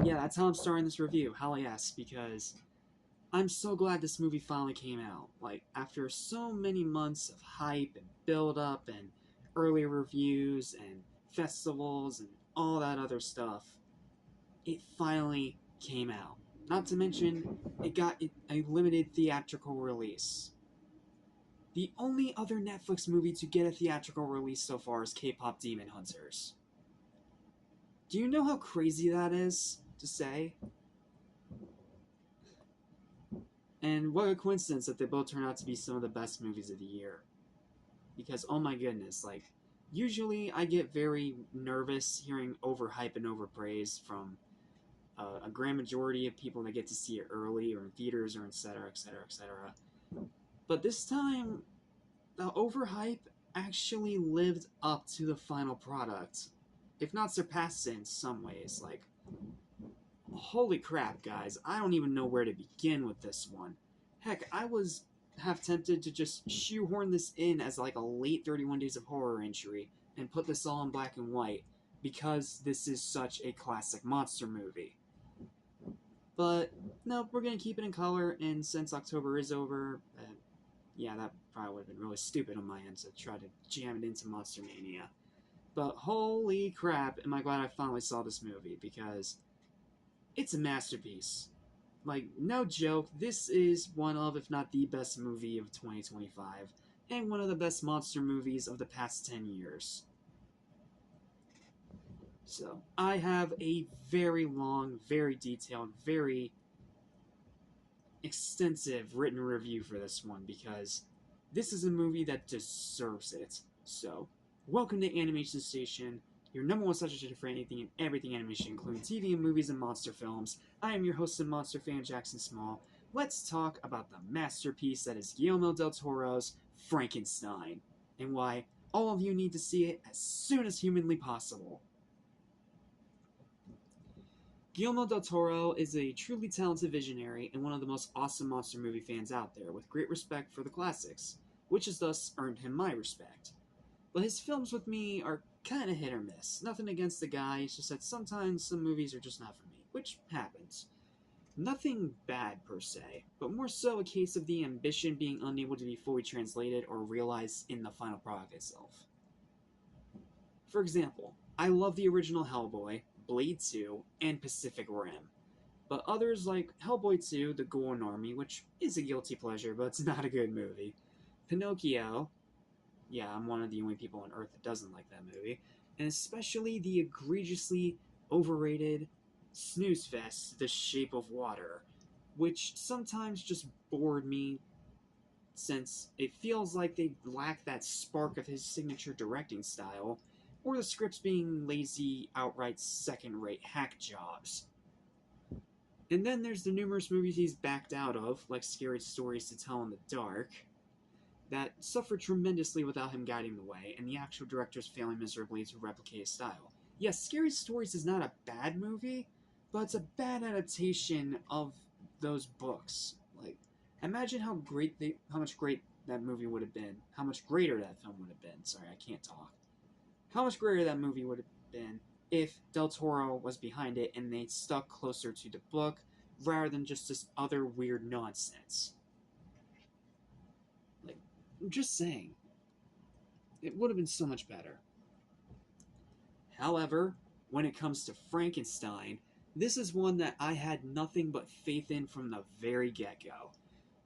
Yeah, that's how I'm starting this review. Hell yes, because I'm so glad this movie finally came out. Like, after so many months of hype and build up and early reviews and festivals and all that other stuff, it finally came out. Not to mention, it got a limited theatrical release. The only other Netflix movie to get a theatrical release so far is K-pop Demon Hunters. Do you know how crazy that is to say? And what a coincidence that they both turn out to be some of the best movies of the year. Because, oh my goodness, like, usually I get very nervous hearing overhype and overpraise from a grand majority of people that get to see it early or in theaters or etc., etc., etc. But this time, the overhype actually lived up to the final product, if not surpassed it in some ways. Like, holy crap, guys, I don't even know where to begin with this one. Heck, I was half tempted to just shoehorn this in as like a late 31 Days of Horror entry and put this all in black and white because this is such a classic monster movie. But no, we're gonna keep it in color, and since October is over, yeah, that probably would have been really stupid on my end to try to jam it into Monster Mania. But holy crap, am I glad I finally saw this movie because it's a masterpiece. Like, no joke, this is one of, if not the best movie of 2025, and one of the best monster movies of the past 10 years. So, I have a very long, very detailed, very extensive written review for this one because this is a movie that deserves it. So, welcome to Animation Station, your number one suggestion for anything and everything animation, including TV and movies and monster films. I am your host and monster fan, Jackson Small. Let's talk about the masterpiece that is Guillermo del Toro's Frankenstein, and why all of you need to see it as soon as humanly possible. Guillermo del Toro is a truly talented visionary and one of the most awesome monster movie fans out there, with great respect for the classics, which has thus earned him my respect. But his films with me are kinda hit or miss. Nothing against the guy, it's just that sometimes some movies are just not for me, which happens. Nothing bad per se, but more so a case of the ambition being unable to be fully translated or realized in the final product itself. For example, I love the original Hellboy, Blade 2, and Pacific Rim. But others like Hellboy 2, The Golden Army, which is a guilty pleasure, but it's not a good movie. Pinocchio, yeah, I'm one of the only people on Earth that doesn't like that movie. And especially the egregiously overrated snooze fest, The Shape of Water, which sometimes just bored me since it feels like they lack that spark of his signature directing style, or the scripts being lazy, outright second rate hack jobs. And then there's the numerous movies he's backed out of, like Scary Stories to Tell in the Dark, that suffered tremendously without him guiding the way, and the actual directors failing miserably to replicate his style. Yes, Scary Stories is not a bad movie, but it's a bad adaptation of those books. Like, imagine how much great that movie would have been, how much greater that film would have been. Sorry, I can't talk. How much greater that movie would have been if Del Toro was behind it and they stuck closer to the book rather than just this other weird nonsense. Like, I'm just saying, it would have been so much better. However, when it comes to Frankenstein, this is one that I had nothing but faith in from the very get-go.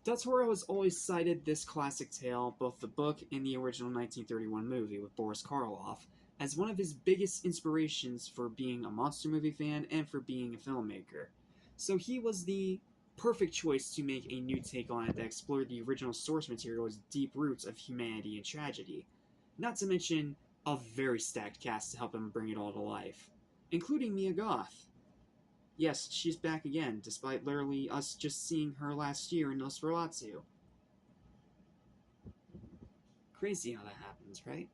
Del Toro has always cited this classic tale, both the book and the original 1931 movie with Boris Karloff, as one of his biggest inspirations for being a monster movie fan and for being a filmmaker. So he was the perfect choice to make a new take on it that explored the original source material's deep roots of humanity and tragedy. Not to mention a very stacked cast to help him bring it all to life, including Mia Goth. Yes, she's back again, despite literally us just seeing her last year in Nosferatu. Crazy how that happens, right?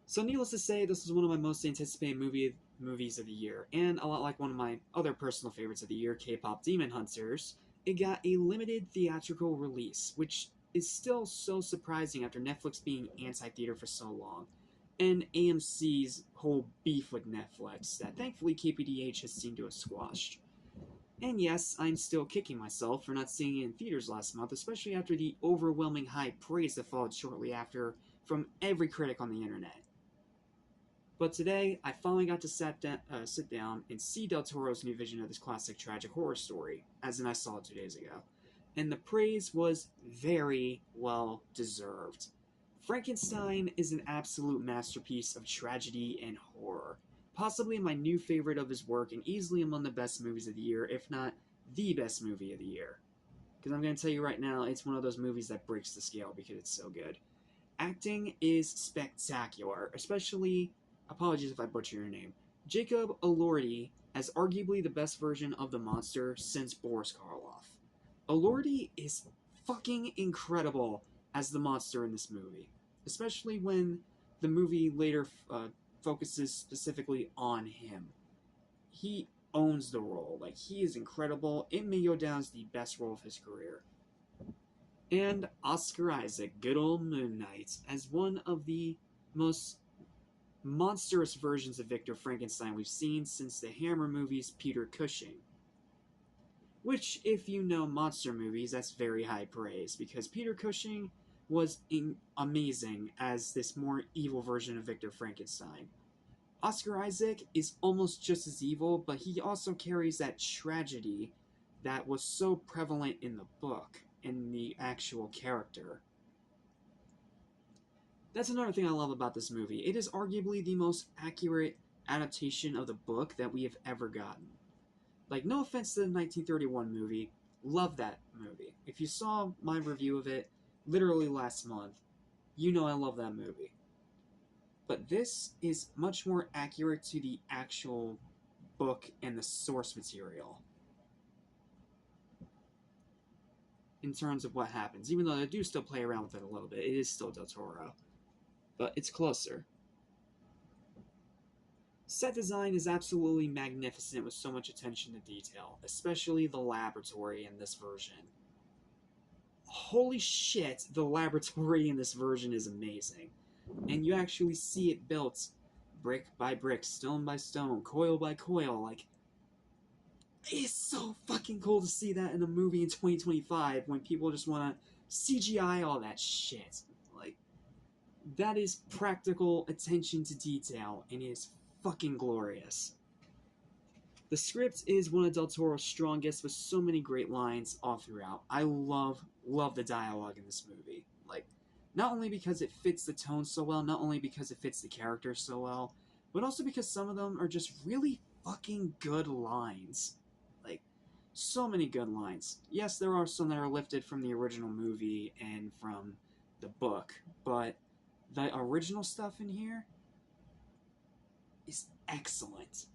So needless to say, this was one of my most anticipated movies of the year, and a lot like one of my other personal favorites of the year, K-pop Demon Hunters, it got a limited theatrical release, which is still so surprising after Netflix being anti-theater for so long. and AMC's whole beef with Netflix that thankfully KPDH has seemed to have squashed. And yes, I'm still kicking myself for not seeing it in theaters last month, especially after the overwhelming high praise that followed shortly after from every critic on the internet. But today, I finally got to sit down and see Del Toro's new vision of this classic tragic horror story, as in I saw it 2 days ago. And the praise was very well deserved. Frankenstein is an absolute masterpiece of tragedy and horror. Possibly my new favorite of his work and easily among the best movies of the year, if not the best movie of the year. Because I'm going to tell you right now, it's one of those movies that breaks the scale because it's so good. Acting is spectacular, especially, apologies if I butcher your name, Jacob Elordi as arguably the best version of the monster since Boris Karloff. Elordi is fucking incredible as the monster in this movie, especially when the movie later focuses specifically on him. He owns the role. Like, he is incredible. It may go down as the best role of his career. And Oscar Isaac, good old Moon Knight, as one of the most monstrous versions of Victor Frankenstein we've seen since the Hammer movies' Peter Cushing. Which, if you know monster movies, that's very high praise, because Peter Cushing was amazing as this more evil version of Victor Frankenstein. Oscar Isaac is almost just as evil, but he also carries that tragedy that was so prevalent in the book, in the actual character. That's another thing I love about this movie. It is arguably the most accurate adaptation of the book that we have ever gotten. Like, no offense to the 1931 movie, love that movie. If you saw my review of it literally last month, you know I love that movie. But this is much more accurate to the actual book and the source material in terms of what happens. Even though they do still play around with it a little bit, it is still Del Toro. But it's closer. Set design is absolutely magnificent with so much attention to detail, especially the laboratory in this version. Holy shit, the laboratory in this version is amazing. And you actually see it built brick by brick, stone by stone, coil by coil. Like, it's so fucking cool to see that in a movie in 2025 when people just want to CGI all that shit. Like, that is practical attention to detail, and it is fucking glorious. The script is one of Del Toro's strongest, with so many great lines all throughout. I love the dialogue in this movie. Like, not only because it fits the tone so well, not only because it fits the characters so well, but also because some of them are just really fucking good lines. Like, so many good lines. Yes, there are some that are lifted from the original movie and from the book, but the original stuff in here is excellent.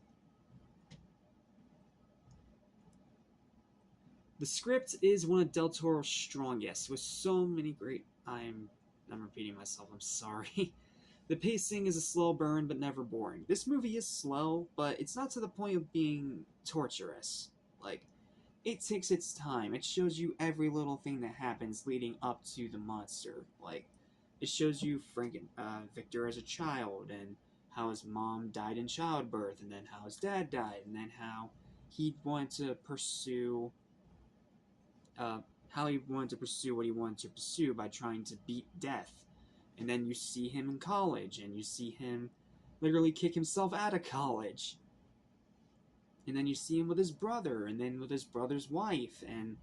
The script is one of Del Toro's strongest, with so many great. I'm repeating myself. I'm sorry. The pacing is a slow burn, but never boring. This movie is slow, but it's not to the point of being torturous. Like, it takes its time. It shows you every little thing that happens leading up to the monster. Like, it shows you Victor as a child, and how his mom died in childbirth, and then how his dad died, and then he wanted to pursue how he wanted to pursue what he wanted to pursue by trying to beat death. And then you see him in college, and you see him literally kick himself out of college. And then you see him with his brother, and then with his brother's wife, and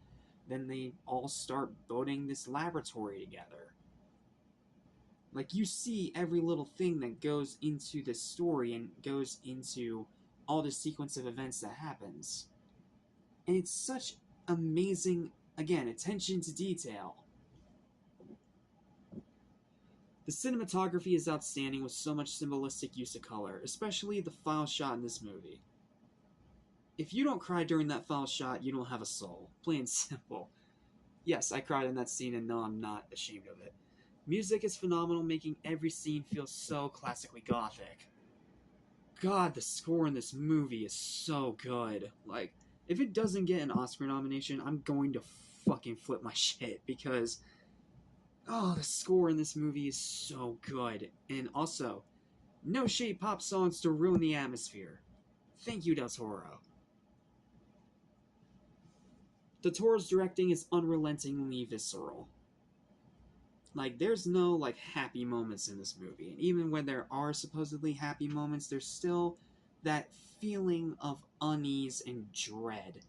then they all start building this laboratory together. Like, you see every little thing that goes into this story and goes into all the sequence of events that happens. And it's such amazing, again, attention to detail. The cinematography is outstanding with so much symbolistic use of color, especially the final shot in this movie. If you don't cry during that final shot, you don't have a soul. Plain and simple. Yes, I cried in that scene, and no, I'm not ashamed of it. Music is phenomenal, making every scene feel so classically gothic. God, the score in this movie is so good. Like, if it doesn't get an Oscar nomination, I'm going to fucking flip my shit, because the score in this movie is so good. And also, No shade pop songs to ruin the atmosphere. Thank you, Del Toro. Del Toro's directing is unrelentingly visceral. Like, there's no, like, happy moments in this movie. And even when there are supposedly happy moments, there's still that feeling of unease and dread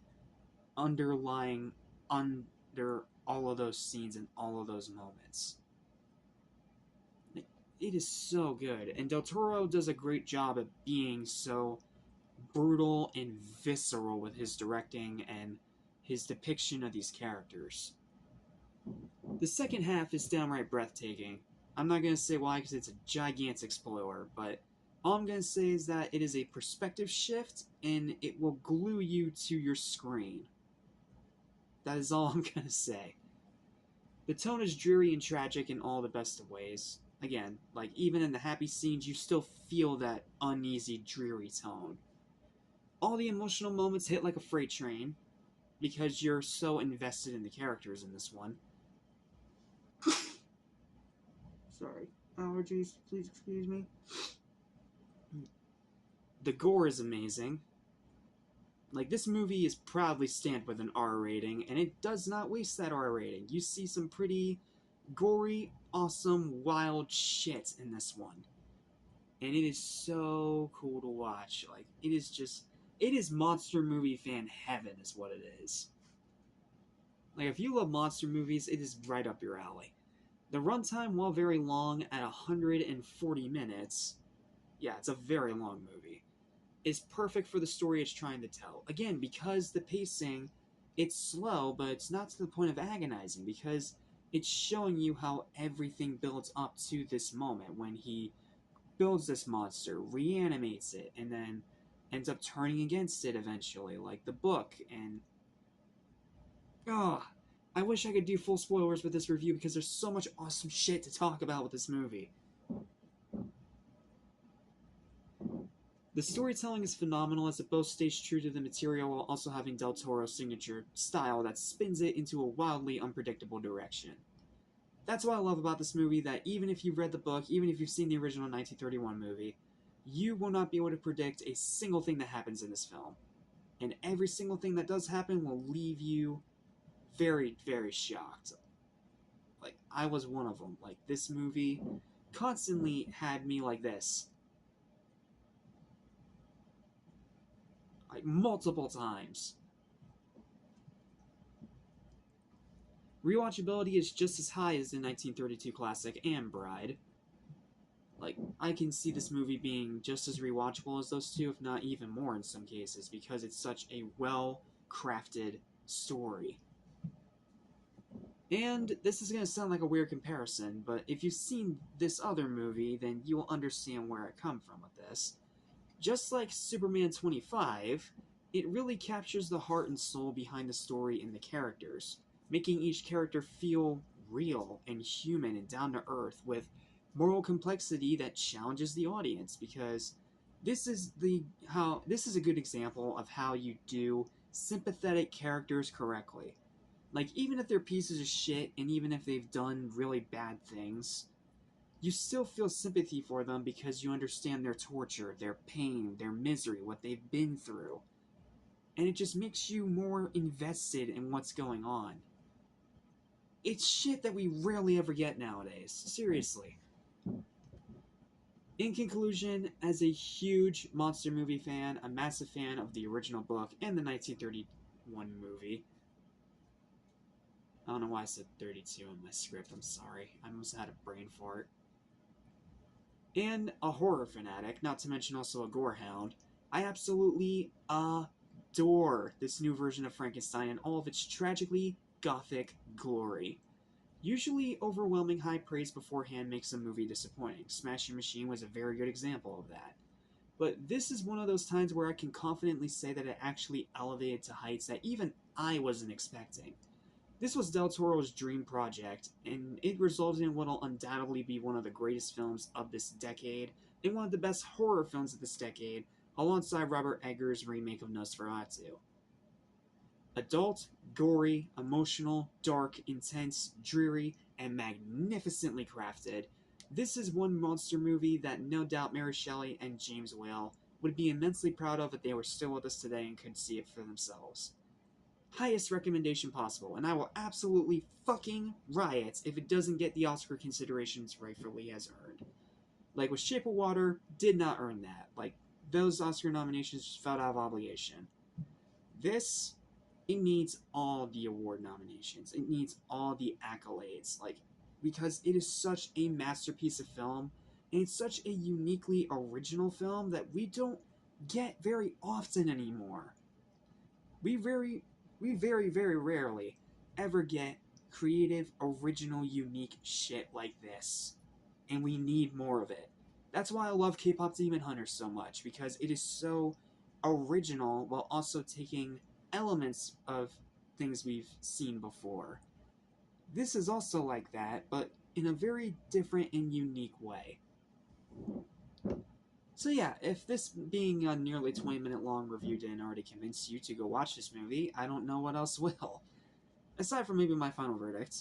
underlying under all of those scenes and all of those moments. It is so good. And Del Toro does a great job at being so brutal and visceral with his directing and his depiction of these characters. The second half is downright breathtaking. I'm not going to say why because it's a gigantic spoiler, but all I'm going to say is that it is a perspective shift and it will glue you to your screen. That is all I'm going to say. The tone is dreary and tragic in all the best of ways. Again, like even in the happy scenes, you still feel that uneasy, dreary tone. All the emotional moments hit like a freight train because you're so invested in the characters in this one. Sorry. Allergies, please excuse me. The gore is amazing. Like, this movie is proudly stamped with an R rating, and it does not waste that R rating. You see some pretty gory, awesome, wild shit in this one. And it is so cool to watch. Like, it is just... It is monster movie fan heaven is what it is. Like, if you love monster movies, it is right up your alley. The runtime, while very long, at 140 minutes, yeah, it's a very long movie, is perfect for the story it's trying to tell. Again, because the pacing, it's slow, but it's not to the point of agonizing, because it's showing you how everything builds up to this moment when he builds this monster, reanimates it, and then ends up turning against it eventually, like the book, and... Oh, I wish I could do full spoilers with this review because there's so much awesome shit to talk about with this movie. The storytelling is phenomenal as it both stays true to the material while also having Del Toro's signature style that spins it into a wildly unpredictable direction. That's what I love about this movie, that even if you've read the book, even if you've seen the original 1931 movie, you will not be able to predict a single thing that happens in this film. And every single thing that does happen will leave you very, very shocked. Like, I was one of them. Like, this movie constantly had me like this. Like, multiple times. Rewatchability is just as high as the 1932 classic and Bride. Like, I can see this movie being just as rewatchable as those two, if not even more in some cases, because it's such a well-crafted story. And this is going to sound like a weird comparison, but if you've seen this other movie, then you will understand where I come from with this. Just like Superman 25, it really captures the heart and soul behind the story and the characters, making each character feel real and human and down to earth with moral complexity that challenges the audience, because this is a good example of how you do sympathetic characters correctly. Like, even if they're pieces of shit, and even if they've done really bad things, you still feel sympathy for them because you understand their torture, their pain, their misery, what they've been through. And it just makes you more invested in what's going on. It's shit that we rarely ever get nowadays. Seriously. In conclusion, as a huge monster movie fan, a massive fan of the original book and the 1931 movie, I don't know why I said 32 in my script, I'm sorry. I almost had a brain fart. And a horror fanatic, not to mention also a gore hound, I absolutely adore this new version of Frankenstein and all of its tragically gothic glory. Usually, overwhelming high praise beforehand makes a movie disappointing. Smashing Machine was a very good example of that. But this is one of those times where I can confidently say that it actually elevated to heights that even I wasn't expecting. This was Del Toro's dream project, and it resulted in what will undoubtedly be one of the greatest films of this decade, and one of the best horror films of this decade, alongside Robert Eggers' remake of Nosferatu. Adult, gory, emotional, dark, intense, dreary, and magnificently crafted, This is one monster movie that no doubt Mary Shelley and James Whale would be immensely proud of if they were still with us today and could see it for themselves. Highest recommendation possible, and I will absolutely fucking riot if it doesn't get the Oscar considerations rightfully has earned. Like with Shape of Water, did not earn that. Like, those Oscar nominations just felt out of obligation. This, it needs all the award nominations. It needs all the accolades. Like, because it is such a masterpiece of film, and it's such a uniquely original film that we don't get very often anymore. We very, we very rarely ever get creative, original, unique shit like this. And we need more of it. That's why I love K-pop Demon Hunters so much, because it is so original while also taking elements of things we've seen before. This is also like that, but in a very different and unique way. So yeah, if this being a nearly 20-minute long review didn't already convince you to go watch this movie, I don't know what else will. Aside from maybe my final verdict.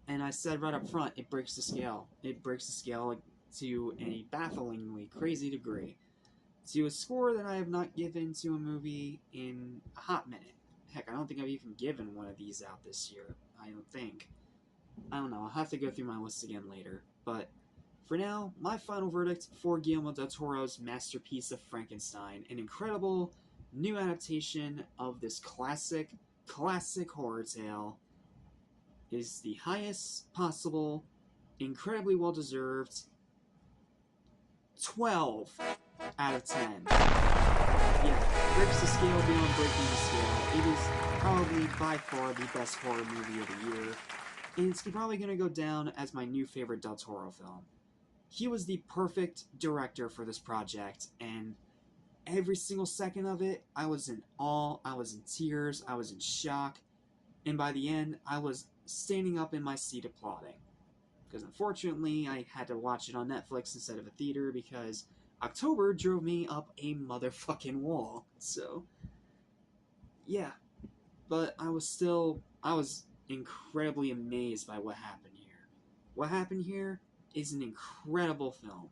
And I said right up front, it breaks the scale. It breaks the scale to a bafflingly crazy degree. To a score that I have not given to a movie in a hot minute. Heck, I don't think I've even given one of these out this year. I don't think. I don't know, I'll have to go through my list again later. But for now, my final verdict for Guillermo del Toro's masterpiece of Frankenstein, an incredible new adaptation of this classic horror tale, is the highest possible, incredibly well-deserved 12 out of 10. Yeah, breaks the scale beyond breaking the scale. It is probably by far the best horror movie of the year, and it's probably going to go down as my new favorite Del Toro film. He was the perfect director for this project, and every single second of it, I was in awe, I was in tears, I was in shock, and by the end, I was standing up in my seat applauding. Because unfortunately, I had to watch it on Netflix instead of a theater because October drove me up a motherfucking wall. So, yeah. But I was incredibly amazed by what happened here. What happened here is an incredible film.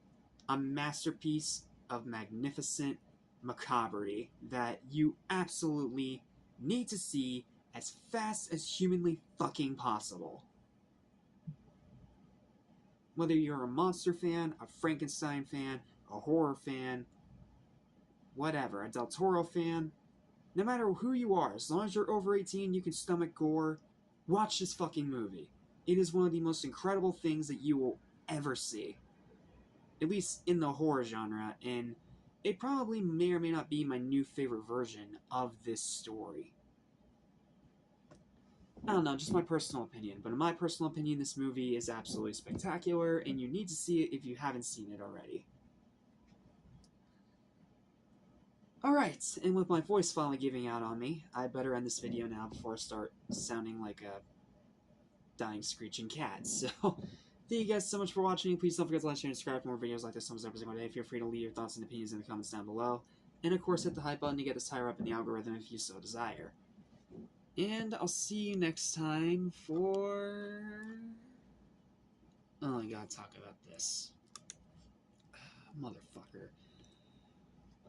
A masterpiece of magnificent macabrity that you absolutely need to see as fast as humanly fucking possible. Whether you're a monster fan, a Frankenstein fan, a horror fan, whatever, a Del Toro fan, no matter who you are, as long as you're over 18, you can stomach gore, watch this fucking movie. It is one of the most incredible things that you will ever see. At least in the horror genre, and it probably may or may not be my new favorite version of this story. I don't know, just my personal opinion, but in my personal opinion, this movie is absolutely spectacular, and you need to see it if you haven't seen it already. Alright, and with my voice finally giving out on me, I better end this video now before I start sounding like a dying screeching cat. So, thank you guys so much for watching. Please don't forget to like, share, and subscribe for more videos like this almost every single day. Feel free to leave your thoughts and opinions in the comments down below. And of course, hit the hype button to get this higher up in the algorithm if you so desire. And I'll see you next time for... Oh, I gotta talk about this. Motherfucker.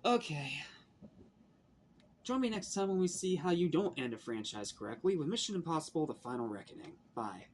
Okay. Join me next time when we see how you don't end a franchise correctly with Mission Impossible: The Final Reckoning. Bye.